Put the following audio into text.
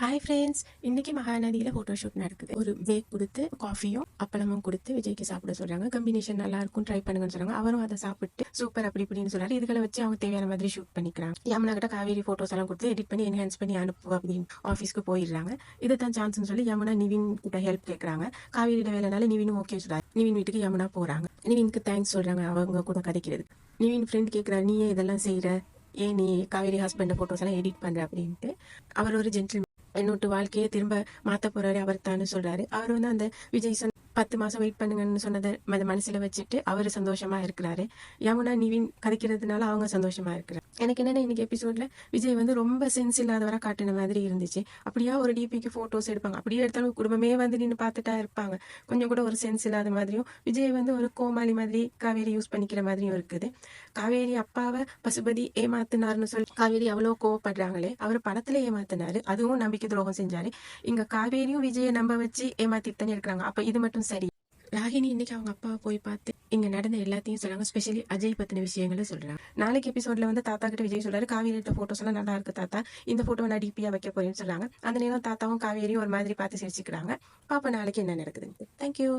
Hi friends, இன்னைக்கு மகாநதியில் photoshoot நடக்குது. ஒரு பேக் கொடுத்து காஃபியும் அப்பளமும் கொடுத்து விஜய்க்கு சாப்பிட சொல்றாங்க. காம்பினேஷன் நல்லா இருக்கும், ட்ரை பண்ணுங்கன்னு சொல்றாங்க. அவரும் அதை சாப்பிட்டு சூப்பர் அப்படி இப்படின்னு சொல்றாரு. இதுகளை வச்சு அவங்க தேவையான மாதிரி ஷூட் பண்ணிக்கிறாங்க. யமுனா கிட்ட காவேரி ஃபோட்டோஸ் எல்லாம் கொடுத்து எடிட் பண்ணி என்ஹான்ஸ் பண்ணி அனுப்பு அப்படின்னு ஆஃபீஸ்க்கு போயிடுறாங்க. இதை தான் சான்ஸ்னு சொல்லி யமுனா நிவின் கிட்ட ஹெல்ப் கேட்கறாங்க. காவேரியோட வேலைனால நிவினும் ஓகே சொல்றாரு. நிவின் வீட்டுக்கு யமுனா போறாங்க. நிவினுக்கு தேங்க்ஸ் சொல்றாங்க அவங்க கூட கதைக்கிறது. நிவின் ஃப்ரெண்ட் கேட்கிறாரு, நீயே இதெல்லாம் செய்யற, ஏன் நீ காவேரி ஹஸ்பண்ட் ஃபோட்டோஸ் எல்லாம் எடிட் பண்ற அப்படின்ட்டு. அவர் ஒரு ஜென்டில் என்னோட வாழ்க்கையை திரும்ப மாத்த போறாரு அவர் தானு சொல்றாரு. அவர் வந்து அந்த விஜய் 10 மாசம் வெயிட் பண்ணுங்கன்னு சொன்னதை மனசுல வச்சுட்டு அவரு சந்தோஷமா இருக்கிறாரு. யமுனா நிவின் கதைக்கிறதுனால அவங்க சந்தோஷமா இருக்கிறாரு. எனக்கு என்னன்னா, இன்னைக்கு எபிசோட்ல விஜய் வந்து ரொம்ப சென்ஸ் இல்லாதவரை காட்டின மாதிரி இருந்துச்சு. அப்படியா ஒரு டிபிக்கு போட்டோஸ் எடுப்பாங்க, அப்படியே எடுத்தாலும் குடும்பமே வந்து நின்று பார்த்துட்டா இருப்பாங்க. கொஞ்சம் கூட ஒரு சென்ஸ் இல்லாத மாதிரியும், விஜய் வந்து ஒரு கோமாளி மாதிரி காவேரி யூஸ் பண்ணிக்கிற மாதிரியும் இருக்குது. காவேரி அப்பாவை பசுபதி ஏமாத்தினார்னு சொல்லி காவேரி அவ்வளோ கோவப்படுறாங்களே, அவர் படத்துல ஏமாத்தினாரு, அதுவும் நம்பிக்கை துரோகம் செஞ்சாரு. இங்க காவேரியும் விஜயை நம்ப வச்சு ஏமாத்திட்டு தானே இருக்கிறாங்க. அப்ப இது மட்டும் சரி? ராகினி இன்னைக்கு அவங்க அப்பாவை போய் பார்த்து இங்க நடந்த எல்லாத்தையும் சொல்றாங்க. ஸ்பெஷலி அஜய் பத்தின விஷயங்களை சொல்றாங்க. நாளைக்கு எபிசோட்ல வந்து தாத்தா கிட்ட விஜய் சொல்றாரு, காவேரி எடுத்த போட்டோஸ் எல்லாம் நல்லா இருக்கு தாத்தா, இந்த போட்டோ நான் டிபியா வைக்க போறேன்னு சொல்றாங்க. அந்த நேரம் தாத்தாவும் காவேரியும் ஒரு மாதிரி பார்த்து சிரிச்சுக்கிறாங்க. பாப்பா நாளைக்கு என்ன நடக்குதுன்னு. தேங்க்யூ.